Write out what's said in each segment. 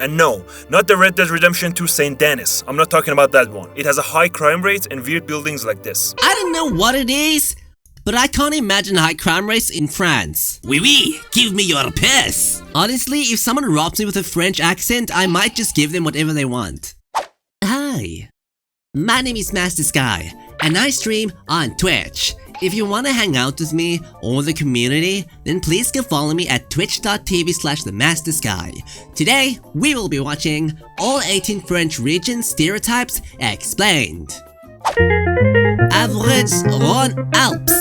And no, not the Red Dead Redemption 2 St. Denis. I'm not talking about that one. It has a high crime rate and weird buildings like this. I don't know what it is, but I can't imagine high crime rates in France. Oui, give me your purse. Honestly, if someone robs me with a French accent, I might just give them whatever they want. Hi, my name is Master Sky, and I stream on Twitch. If you want to hang out with me or the community, then please go follow me at twitch.tv/themastersky. Today, we will be watching all 18 French regions stereotypes explained. Average Rhône-Alpes.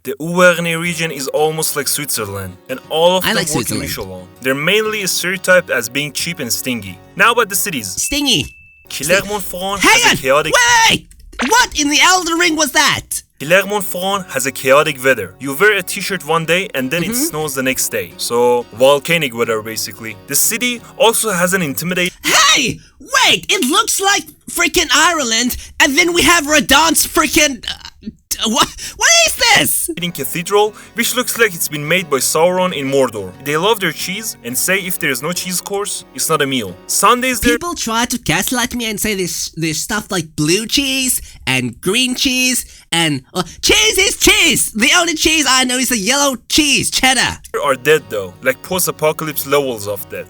The Auvergne region is almost like Switzerland, and all of them like work in Michelin. They're mainly stereotyped as being cheap and stingy. Now about the cities. Stingy. Clermont-Ferrand Hang has on! a chaotic... Wait! What in the Elden Ring was that? Clermont-Ferrand has a chaotic weather. You wear a t-shirt one day and then it snows the next day. So, volcanic weather basically. The city also has an intimidating... Hey! Wait! It looks like freaking Ireland, and then we have Radon's freaking... what is this? cathedral, which looks like it's been made by Sauron in Mordor. They love their cheese and say if there is no cheese course, it's not a meal. Sundays there... People try to gaslight me and say there's stuff like blue cheese and green cheese and... cheese is cheese! The only cheese I know is the yellow cheese, cheddar. ...are dead though, like post-apocalypse levels of dead.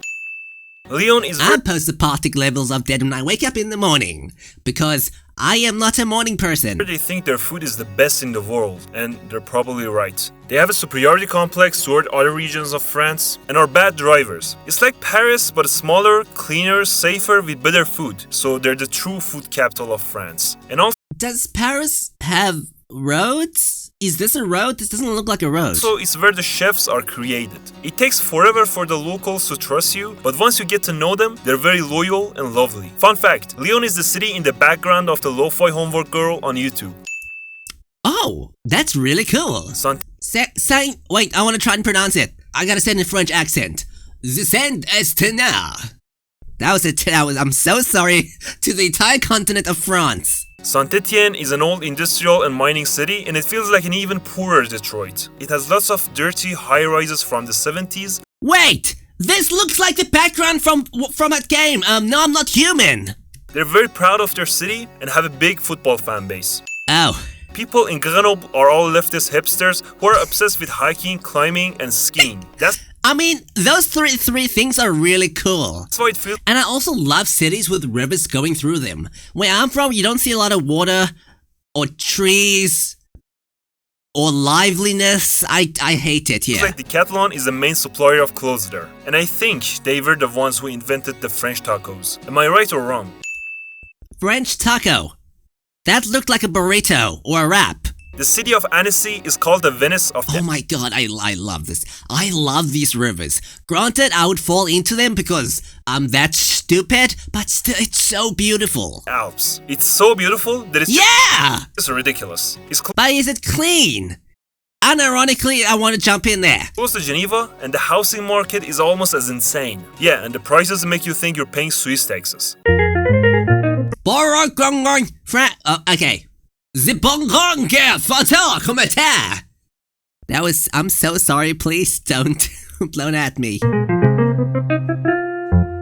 Lyon is... I'm post-apocalyptic levels of dead when I wake up in the morning, because I am not a morning person. They think their food is the best in the world, and they're probably right. They have a superiority complex toward other regions of France, and are bad drivers. It's like Paris, but smaller, cleaner, safer, with better food. So they're the true food capital of France. And also... Does Paris have roads? Is this a road? This doesn't look like a road. So it's where the chefs are created. It takes forever for the locals to trust you, but once you get to know them, they're very loyal and lovely. Fun fact, Lyon is the city in the background of the Lo-Fi Homework Girl on YouTube. Oh, that's really cool. Wait, I want to try and pronounce it. I gotta say it in a French accent. Saint-Estienne. I'm so sorry to the entire continent of France. Saint-Etienne is an old industrial and mining city, and it feels like an even poorer Detroit. It has lots of dirty high-rises from the 70s. Wait! This looks like the background from that game. No, I'm not human. They're very proud of their city and have a big football fan base. Oh. People in Grenoble are all leftist hipsters who are obsessed with hiking, climbing, and skiing. I mean, those three things are really cool. That's how it feels. And I also love cities with rivers going through them. Where I'm from, you don't see a lot of water, or trees, or liveliness. I hate it, yeah. It's like Decathlon is the main supplier of clothes there. And I think they were the ones who invented the French tacos. Am I right or wrong? French taco. That looked like a burrito, or a wrap. The city of Annecy is called the Venice of the... Oh my god, I love this. I love these rivers. Granted, I would fall into them because I'm that stupid, but still, it's so beautiful. Alps. It's so beautiful that it's... Yeah! It's ridiculous. But is it clean? Unironically, I want to jump in there. Close to Geneva, and the housing market is almost as insane. Yeah, and the prices make you think you're paying Swiss taxes. Okay. The bonbon girl, fatal, commentaire. I'm so sorry, please don't blow at me.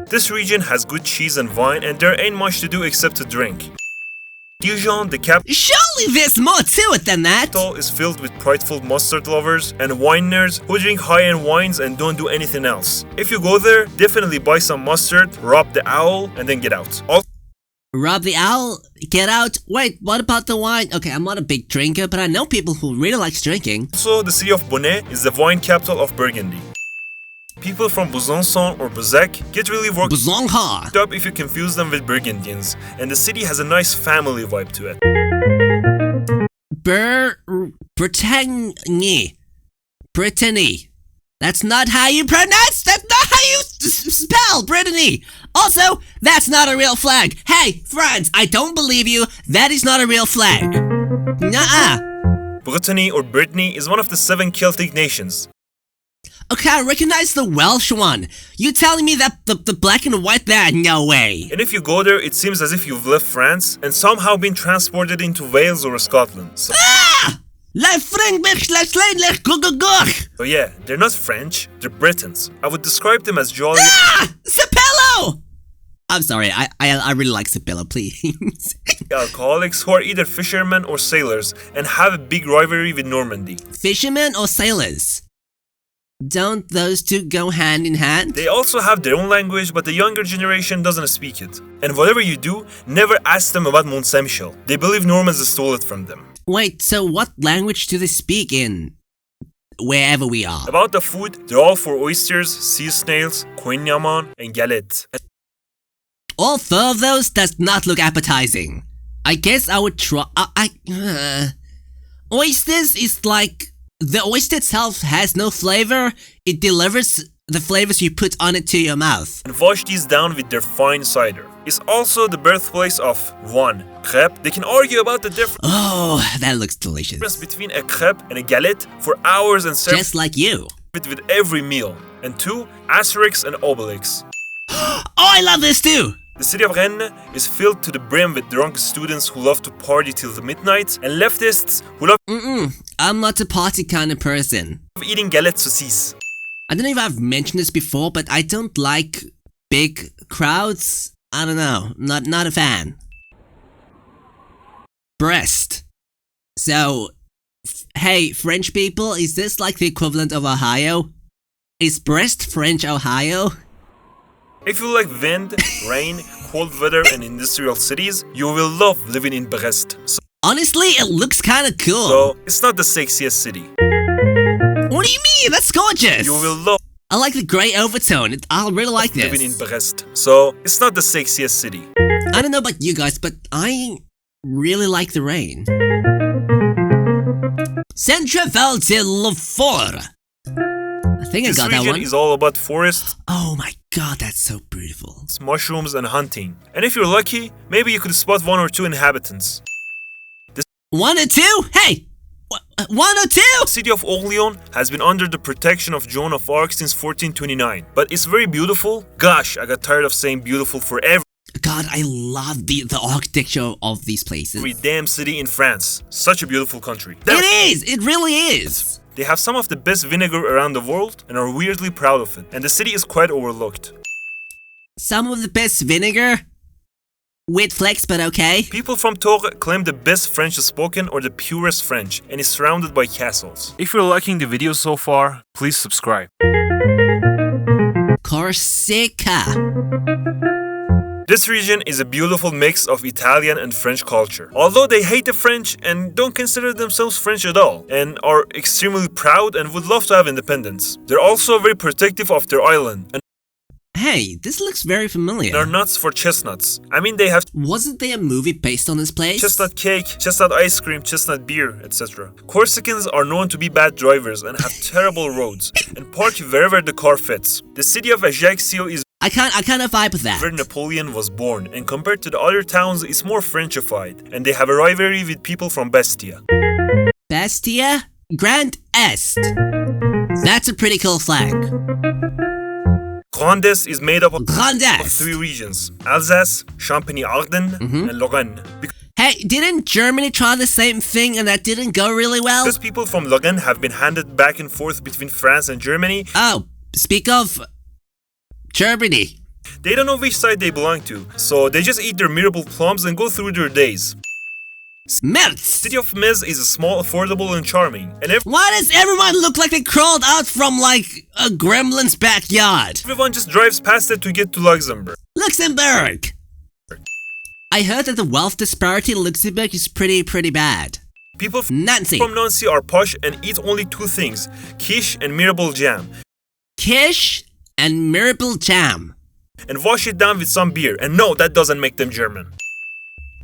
This region has good cheese and wine, and there ain't much to do except to drink. Dijon, the capital, surely there's more to it than that. Is filled with prideful mustard lovers and wine nerds who drink high-end wines and don't do anything else. If you go there, definitely buy some mustard, rob the owl, and then get out. Rob the owl? Get out? Wait, what about the wine? Okay, I'm not a big drinker, but I know people who really like drinking. Also, the city of Bonnet is the wine capital of Burgundy. People from Besançon or Bezac get really worked up if you confuse them with Burgundians, and the city has a nice family vibe to it. Brittany. That's not how you pronounce. That's not how you spell Brittany. Also, that's not a real flag. Hey, friends, I don't believe you. That is not a real flag. Nuh-uh. Brittany or Brittany is one of the 7 Celtic nations. Okay, I recognize the Welsh one. You telling me that the black and white there? No way. And if you go there, it seems as if you've left France and somehow been transported into Wales or Scotland. So So yeah, they're not French, they're Britons. I would describe them as jolly. Ah! Sapello! I'm sorry, I really like Sapello, please. Alcoholics who are either fishermen or sailors and have a big rivalry with Normandy. Fishermen or sailors? Don't those two go hand in hand? They also have their own language, but the younger generation doesn't speak it. And whatever you do, never ask them about Mont Saint-Michel. They believe Normans stole it from them. Wait, so what language do they speak in wherever we are? About the food, they're all for oysters, sea snails, quignon, and galette. All four of those does not look appetizing. I guess I would try. Oysters is like the oyster itself has no flavor. It delivers the flavors you put on it to your mouth. And wash these down with their fine cider. It's also the birthplace of one crepe. They can argue about the difference Oh, that looks delicious. between a crepe and a galette for hours and serve Just like you. it with every meal. And two, Asterix and Obelix. Oh, I love this too! The city of Rennes is filled to the brim with drunk students who love to party till the midnight and leftists who love I'm not a party kind of person. eating galette saucisses. I don't know if I've mentioned this before, but I don't like big crowds. I don't know, not a fan. Brest. So, hey, French people, is this like the equivalent of Ohio? Is Brest French Ohio? If you like wind, rain, cold weather and industrial cities, you will love living in Brest. Honestly, it looks kinda cool. So, it's not the sexiest city. What do you mean? That's gorgeous! You will love I like the grey overtone. I really like this. living in Brest. So, it's not the sexiest city. I don't know about you guys, but I really like the rain. Centreval de Lefort. I think I This got that region one. is all about forests, Oh my god, that's so beautiful. mushrooms and hunting. And if you're lucky, maybe you could spot one or two inhabitants. 1 or 2? Hey! 1 or 2? The city of Orléans has been under the protection of Joan of Arc since 1429. But it's very beautiful. Gosh, I got tired of saying beautiful for every God, I love the architecture of these places. damn city in France. Such a beautiful country. It is! It really is! They have some of the best vinegar around the world and are weirdly proud of it. And the city is quite overlooked. Some of the best vinegar? Weird flex, but okay. People from Tours claim the best French is spoken or the purest French and is surrounded by castles. If you're liking the video so far, please subscribe. Corsica. This region is a beautiful mix of Italian and French culture. Although they hate the French and don't consider themselves French at all, and are extremely proud and would love to have independence. They're also very protective of their island and Hey, this looks very familiar. are nuts for chestnuts. I mean, they have Wasn't there a movie based on this place? chestnut cake, chestnut ice cream, chestnut beer, etc. Corsicans are known to be bad drivers and have terrible roads and park wherever the car fits. The city of Ajaccio is I kind of vibe with that. where Napoleon was born, and compared to the other towns, it's more Frenchified, and they have a rivalry with people from Bastia. Bastia? Grand Est. That's a pretty cool flag. Grandes is made up of Grand Est. 3 regions: Alsace, Champagne-Ardenne, and Lorraine. Hey, didn't Germany try the same thing and that didn't go really well? Because people from Lorraine have been handed back and forth between France and Germany, Oh, speak of Germany. they don't know which side they belong to, so they just eat their Mirabelle plums and go through their days. Merz. City of Metz is a small, affordable, and charming, and Why does everyone look like they crawled out from like a gremlin's backyard? everyone just drives past it to get to Luxembourg. Luxembourg. I heard that the wealth disparity in Luxembourg is pretty bad. People Nancy. from Nancy are posh and eat only 2 things: quiche and Mirabelle jam, Quiche and Mirabelle jam. and wash it down with some beer. And no, that doesn't make them German.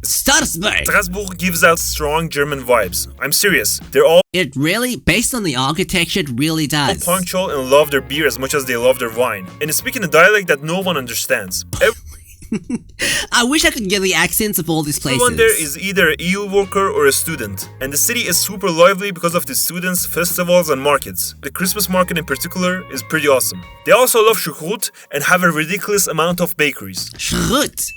Strasbourg. Strasbourg gives out strong German vibes. I'm serious. They're all It really, based on the architecture, it really does. punctual and love their beer as much as they love their wine. And they speak in a dialect that no one understands. I wish I could get the accents of all these places. Everyone there is either an EU worker or a student. And the city is super lively because of the students, festivals, and markets. The Christmas market in particular is pretty awesome. They also love choucroute and have a ridiculous amount of bakeries. Schrut.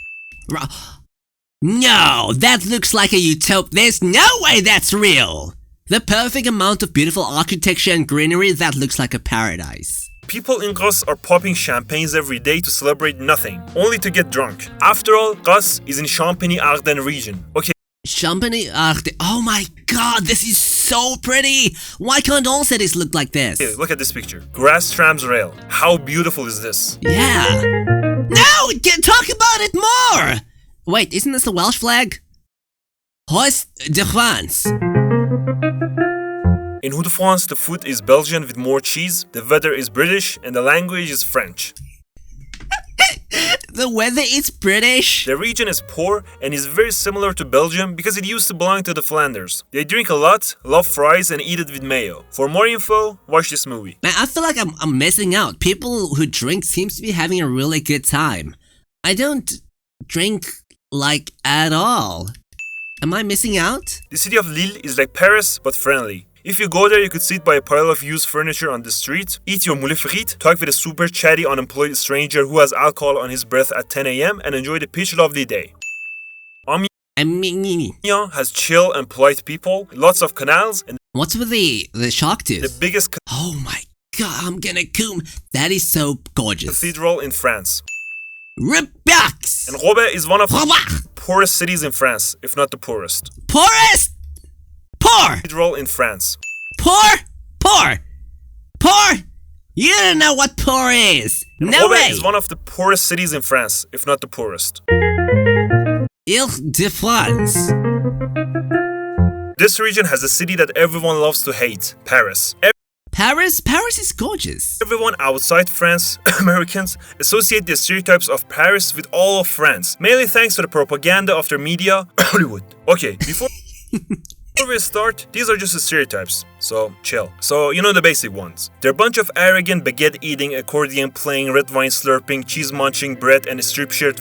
No, that looks like a utopia. There's no way that's real. The perfect amount of beautiful architecture and greenery that looks like a paradise. People in Grasse are popping champagnes every day to celebrate nothing, only to get drunk. After all, Grasse is in Champagny-Ardenne region. Okay. Champagny-Ardenne. Oh my god, this is so pretty! Why can't all cities look like this? Okay, look at this picture. Grasse Trams Rail. How beautiful is this? Yeah. No! Talk about it more! Wait, isn't this the Welsh flag? Hoist de France. In Hauts-de-France, the food is Belgian with more cheese, the weather is British, and the language is French. The weather is British. The region is poor and is very similar to Belgium because it used to belong to the Flanders. They drink a lot, love fries, and eat it with mayo. For more info, watch this movie. Man, I feel like I'm missing out. People who drink seems to be having a really good time. I don't drink, like, at all. Am I missing out? The city of Lille is like Paris, but friendly. If you go there, you could sit by a pile of used furniture on the street, eat your moule frite, talk with a super chatty unemployed stranger who has alcohol on his breath at 10 a.m. and enjoy the pitch lovely day. Amiens has chill and polite people, lots of canals, and what's with the shark tooth? the biggest Oh my god, I'm gonna come. That is so gorgeous. cathedral in France. Rebax! And Roubaix is one of the poorest cities in France, if not the poorest. Poorest! Poor! Cathedral in France. Poor! Poor! Poor! You don't know what poor is! And No Roubaix way! is one of the poorest cities in France, if not the poorest. Ile-de-France. This region has a city that everyone loves to hate, Paris. Paris? Paris is gorgeous. Everyone outside France, Americans, associate the stereotypes of Paris with all of France, mainly thanks to the propaganda of their media, Hollywood. Okay, before we start, these are just the stereotypes, so chill. So, you know the basic ones. They're a bunch of arrogant, baguette-eating, accordion-playing, red wine slurping, cheese-munching, bread, and a strip shirt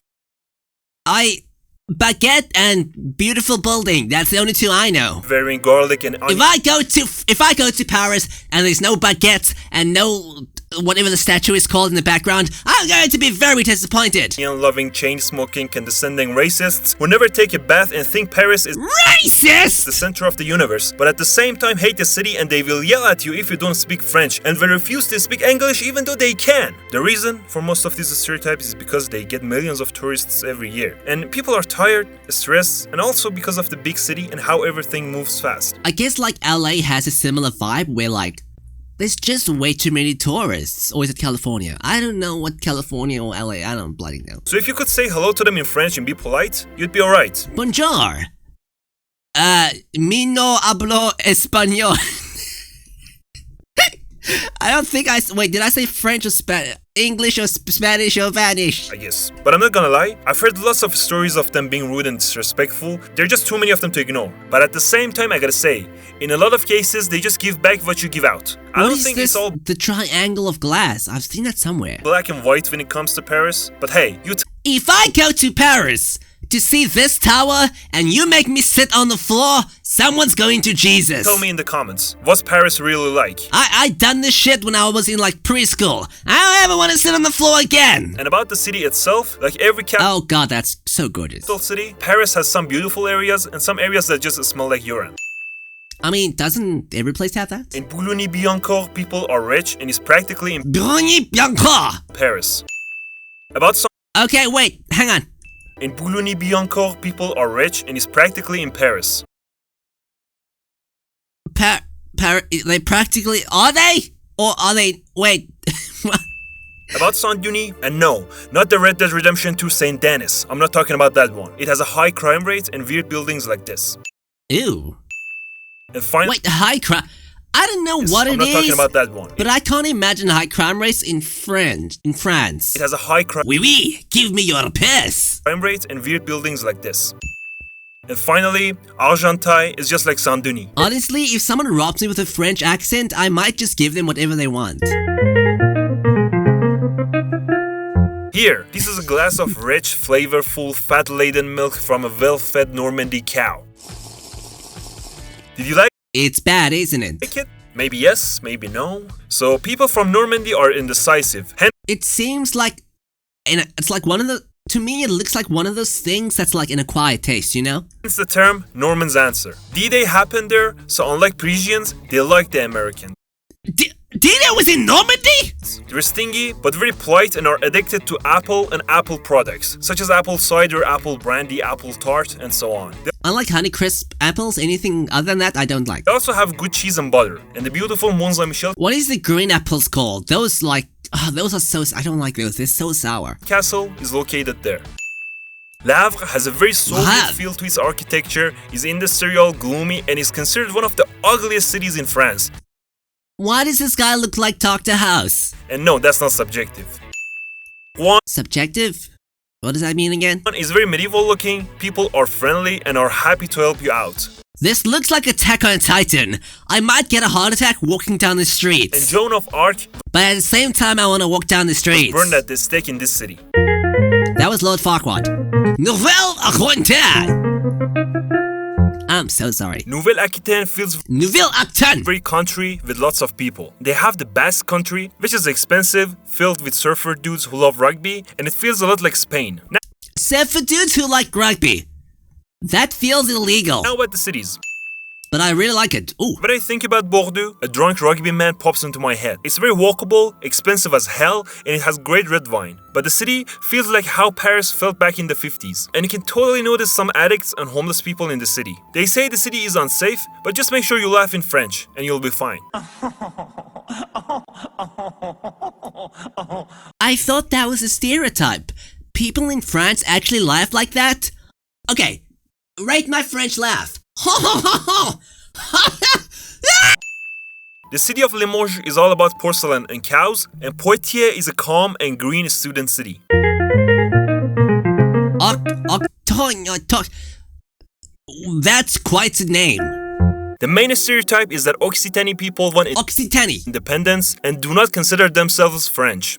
Baguette and beautiful building. That's the only two I know. wearing garlic and onion. If I go to Paris and there's no baguette and no whatever the statue is called in the background, I'm going to be very disappointed. Loving, chain-smoking, condescending racists who never take a bath and think Paris is the Racist! center of the universe, but at the same time hate the city, and they will yell at you if you don't speak French and will refuse to speak English even though they can. The reason for most of these stereotypes is because they get millions of tourists every year, and people are tired, stressed, and also because of the big city and how everything moves fast. I guess like LA has a similar vibe where like there's just way too many tourists. Or is it California? I don't know what California or LA, I don't bloody know. So if you could say hello to them in French and be polite, you'd be alright. Bonjour. Mi no hablo español. I don't think wait, did I say French or Spanish? English or Spanish or Vanish? I guess. But I'm not gonna lie, I've heard lots of stories of them being rude and disrespectful. There are just too many of them to ignore. But at the same time, I gotta say, in a lot of cases, they just give back what you give out. I don't think it's all the triangle of glass. I've seen that somewhere. black and white when it comes to Paris. But hey, If I go to Paris to see this tower and you make me sit on the floor, someone's going to Jesus. tell me in the comments, what's Paris really like? I done this shit when I was in like preschool. I don't ever want to sit on the floor again. And about the city itself, like every Oh god, that's so gorgeous. capital city, Paris has some beautiful areas and some areas that just smell like urine. I mean, doesn't every place have that? In Boulogne-Billancourt, people are rich and it's practically in Boulogne-Billancourt. Paris. About some Okay, wait, hang on. In Boulogne-Billancourt, people are rich and it's practically in Paris. They practically are they? Or are they? Wait. About Saint-Denis, and no, not the Red Dead Redemption 2 Saint Denis. I'm not talking about that one. It has a high crime rate and weird buildings like this. Ew. And finally, Wait, high crime. I don't know what it is. I'm not talking about that one. But I can't imagine a high crime rate in France. It has a high crime Oui, give me your piss. rate and weird buildings like this. And finally, Argenteuil is just like Saint-Denis. Honestly, if someone robs me with a French accent, I might just give them whatever they want. Here, this is a glass of rich, flavorful, fat-laden milk from a well-fed Normandy cow. Did you like It's bad, isn't it? it? Maybe yes, maybe no. So people from Normandy are indecisive. Hence, It seems like it's like one of the To me, it looks like one of those things that's like an acquired taste, you know? Hence the term Norman's answer. D-Day happened there, so unlike Parisians, they like the Americans. D-Day was in Normandy? They're stingy, but very polite and are addicted to apple and apple products, such as apple cider, apple brandy, apple tart, and so on. Unlike Honeycrisp apples, anything other than that, I don't like. They also have good cheese and butter, and the beautiful Mont Saint-Michel What is the green apples called? Those like, those are so, I don't like those, they're so sour. castle is located there. Le Havre has a very Soviet feel to its architecture, is industrial, gloomy, and is considered one of the ugliest cities in France. Why does this guy look like Dr. House? And no, that's not subjective. One Subjective? What does that mean again? is very medieval looking, people are friendly and are happy to help you out. This looks like Attack on Titan. I might get a heart attack walking down the And streets. Joan of Arc But at the same time, I want to walk down the streets. burned at the stake in this city. That was Lord Farquaad. Nouvelle Aquitaine! I'm so sorry. Nouvelle-Aquitaine feels Nouvelle Aquitaine! very country with lots of people. They have the Basque country, which is expensive, filled with surfer dudes who love rugby, and it feels a lot like Spain. Except for dudes who like rugby. That feels illegal. Now about the cities. But I really like it. Ooh. When I think about Bordeaux, a drunk rugby man pops into my head. It's very walkable, expensive as hell, and it has great red wine. But the city feels like how Paris felt back in the 50s. And you can totally notice some addicts and homeless people in the city. They say the city is unsafe, but just make sure you laugh in French, and you'll be fine. I thought that was a stereotype. People in France actually laugh like that? Okay, rate my French laugh. The city of Limoges is all about porcelain and cows, and Poitiers is a calm and green student city. That's quite a name. The main stereotype is that Occitanie people want Occitanie. independence and do not consider themselves French.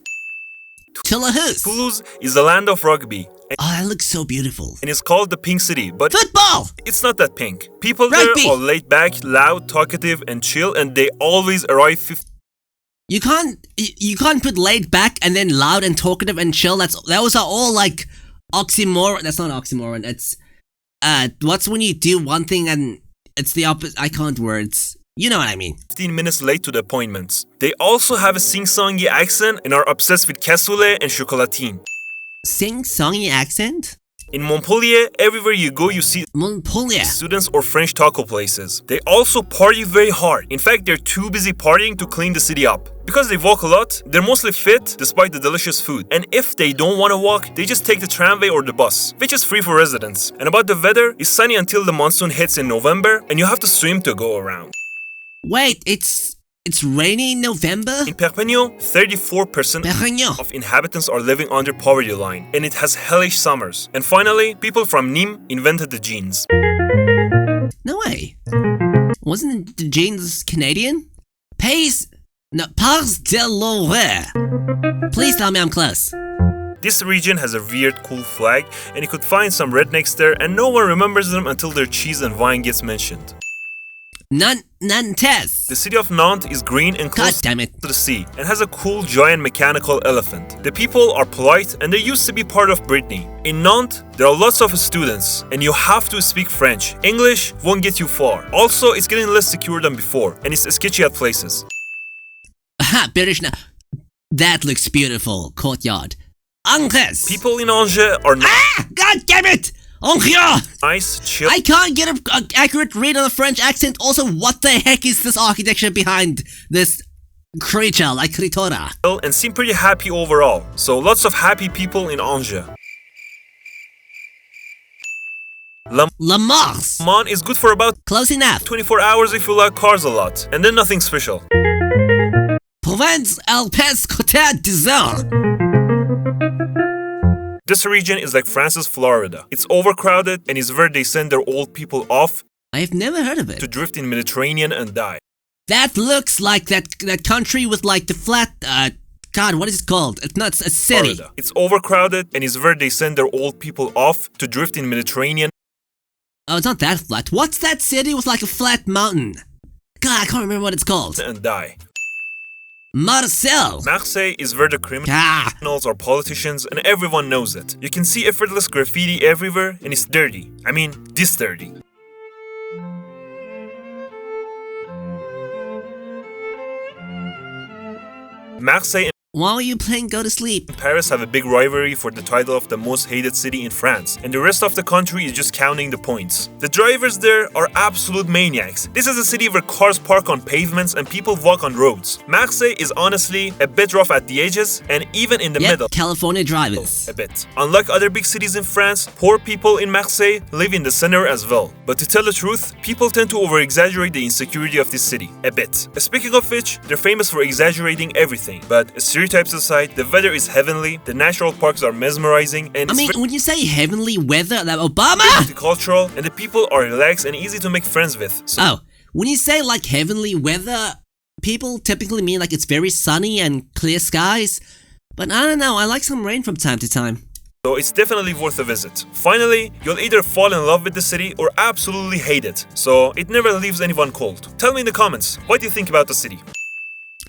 Toulouse. Toulouse is the land of rugby, Oh, that looks so beautiful. and is called the Pink City, but Football! it's not that pink. People Rugby. there are laid back, loud, talkative, and chill, and they always arrive 15 You can't put laid back and then loud and talkative and chill. Those are all like oxymoron. That's not oxymoron. It's what's when you do one thing and it's the opposite. I can't words. You know what I mean. 15 minutes late to the appointments. They also have a sing-songy accent and are obsessed with cassoulet and chocolatine. Sing-songy accent? In Montpellier, everywhere you go, you see Montpellier. students or French taco places. They also party very hard. In fact, they're too busy partying to clean the city up. Because they walk a lot, they're mostly fit despite the delicious food. And if they don't want to walk, they just take the tramway or the bus, which is free for residents. And about the weather, it's sunny until the monsoon hits in November, and you have to swim to go around. Wait, it's rainy in November? In Perpignan, 34% Perpignan. of inhabitants are living under poverty line, and it has hellish summers. And finally, people from Nîmes invented the jeans. No way. Wasn't the jeans Canadian? Pars de l'Oreille. Please tell me I'm close. This region has a weird, cool flag, and you could find some rednecks there, and no one remembers them until their cheese and wine gets mentioned. Nantes. The city of Nantes is green and God close damn it. to the sea, and has a cool giant mechanical elephant. The people are polite, and they used to be part of Brittany. In Nantes, there are lots of students, and you have to speak French. English won't get you far. Also, it's getting less secure than before, and it's sketchy at places. Aha, British now. That looks beautiful. Courtyard. Angers. People in Angers are God damn it! Angers! nice, chill, I can't get an accurate read on the French accent. Also, what the heck is this architecture behind this creature like Critora? and seem pretty happy overall. So lots of happy people in Angers. La Mars. Mans is good for about Close enough. 24 hours if you like cars a lot, and then nothing special. Provence Alpes Côte d'Azur. This region is like France's Florida. It's overcrowded and is where they send their old people off I've never heard of to it. drift in Mediterranean and die. That looks like that country with like the flat. God, what is it called? It's not a city. Florida. It's overcrowded and is where they send their old people off to drift in Mediterranean Oh, it's not that flat. What's that city with like a flat mountain? God, I can't remember what it's called. and die. Marcel! Marseille is where the criminals Ah! are politicians and everyone knows it. You can see effortless graffiti everywhere and it's dirty. I mean, this dirty. Marseille Why are you playing Go to Sleep? and Paris have a big rivalry for the title of the most hated city in France, and the rest of the country is just counting the points. The drivers there are absolute maniacs. This is a city where cars park on pavements and people walk on roads. Marseille is honestly a bit rough at the edges and even in the middle. California drivers. A bit. Unlike other big cities in France, poor people in Marseille live in the center as well. But to tell the truth, people tend to over-exaggerate the insecurity of this city. A bit. Speaking of which, they're famous for exaggerating everything. But stereotypes aside, the weather is heavenly, the natural parks are mesmerizing, and when you say heavenly weather, like Obama? multicultural, and the people are relaxed and easy to make friends with. So When you say like heavenly weather, people typically mean like it's very sunny and clear skies. But I don't know, I like some rain from time to time. So it's definitely worth a visit. Finally, you'll either fall in love with the city or absolutely hate it. So it never leaves anyone cold. Tell me in the comments, what do you think about the city?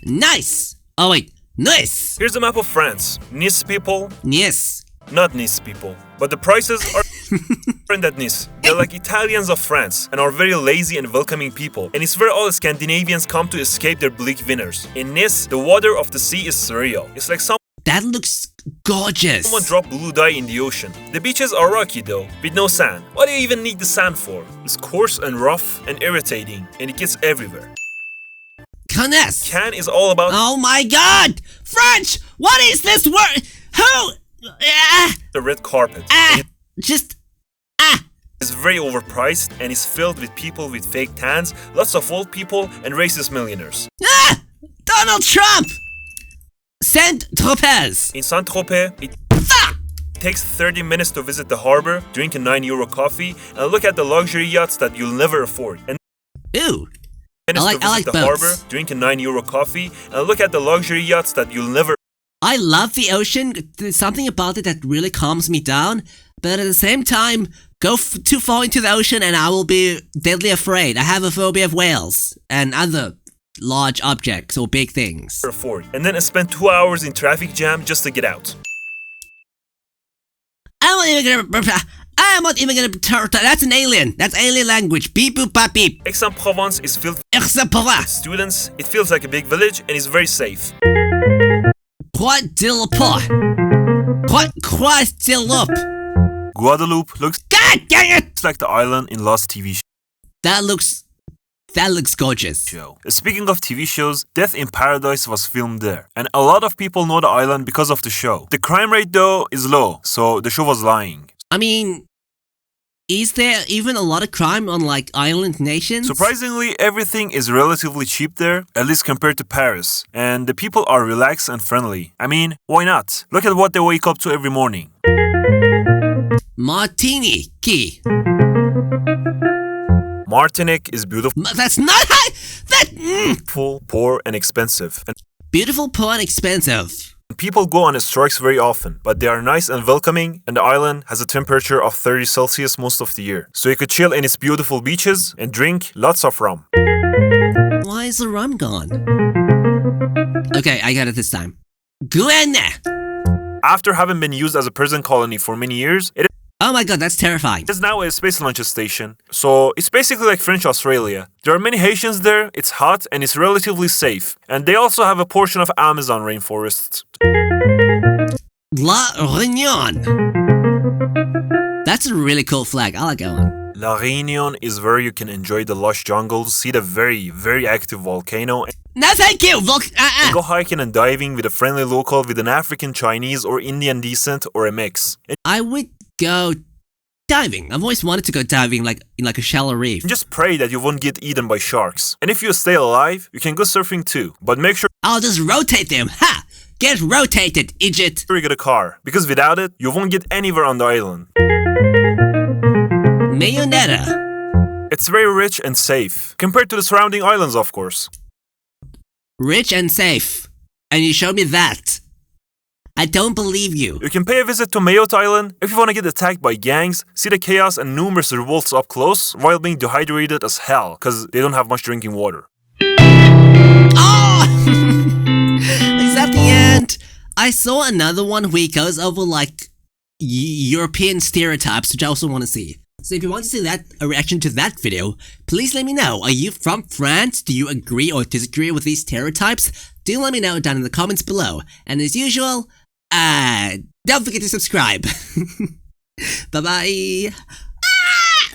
Nice! Oh wait, nice! Here's a map of France. Nice people, Yes. not Nice people. But the prices are different at Nice. They're like Italians of France and are very lazy and welcoming people. And it's where all Scandinavians come to escape their bleak winters. In Nice, the water of the sea is surreal. It's like That looks gorgeous. someone dropped blue dye in the ocean. The beaches are rocky though, with no sand. What do you even need the sand for? It's coarse and rough and irritating, and it gets everywhere. Cannes. Cannes is all about Oh my god! French! What is this word? Who? the red carpet. Just. It's very overpriced and is filled with people with fake tans, lots of old people, and racist millionaires. Donald Trump! Saint-Tropez. In Saint-Tropez, it takes 30 minutes to visit the harbor, drink a €9 coffee, and look at the luxury yachts that you'll never afford. And Ooh. minutes I to visit like the boats. harbor, drink a €9 coffee, and look at the luxury yachts that you'll never. I love the ocean. There's something about it that really calms me down. But at the same time, go too far into the ocean and I will be deadly afraid. I have a phobia of whales and other large objects or big things. afford. And then spend 2 hours in traffic jam just to get out. I'm not even gonna. That's an alien. That's alien language. Beep boop bop beep. Aix-en-Provence is filled with Aix-en-Provence. students. It feels like a big village and is very safe. What dill pot? What Christ dill up? Guadeloupe looks God dang it! like the island in Lost TV That looks gorgeous. show. Speaking of TV shows, Death in Paradise was filmed there, and a lot of people know the island because of the show. The crime rate though is low, so the show was lying. I mean, is there even a lot of crime on like island nations? Surprisingly, everything is relatively cheap there, at least compared to Paris, and the people are relaxed and friendly. I mean, why not? Look at what they wake up to every morning. Martini key. Martinique is beautiful, That's not poor, and expensive. And beautiful, poor, and expensive. people go on strikes very often, but they are nice and welcoming, and the island has a temperature of 30 Celsius most of the year. So you could chill in its beautiful beaches and drink lots of rum. Why is the rum gone? Okay, I got it this time. Guyana. After having been used as a prison colony for many years, it Oh my god, that's terrifying. is now a space launch station. So it's basically like French Australia. There are many Haitians there, it's hot, and it's relatively safe. And they also have a portion of Amazon rainforests. La Réunion. That's a really cool flag. I like that one. La Réunion is where you can enjoy the lush jungles, see the very, very active volcano, and No, thank you. go hiking and diving with a friendly local with an African, Chinese, or Indian descent, or a mix. And I would go diving. I've always wanted to go diving, like in like a shallow reef. just pray that you won't get eaten by sharks. And if you stay alive, you can go surfing too. But make sure I'll just rotate them. Ha! Get rotated, idiot. you get a car, because without it, you won't get anywhere on the island. Mayonetta. It's very rich and safe, compared to the surrounding islands, of course. Rich and safe. And you show me that. I don't believe you. You can pay a visit to Mayotte Island if you want to get attacked by gangs, see the chaos and numerous revolts up close, while being dehydrated as hell, because they don't have much drinking water. Oh! at the end, I saw another one where he goes over like European stereotypes, which I also want to see. So if you want to see a reaction to that video, please let me know. Are you from France? Do you agree or disagree with these stereotypes? Do let me know down in the comments below. And as usual, don't forget to subscribe. Bye bye.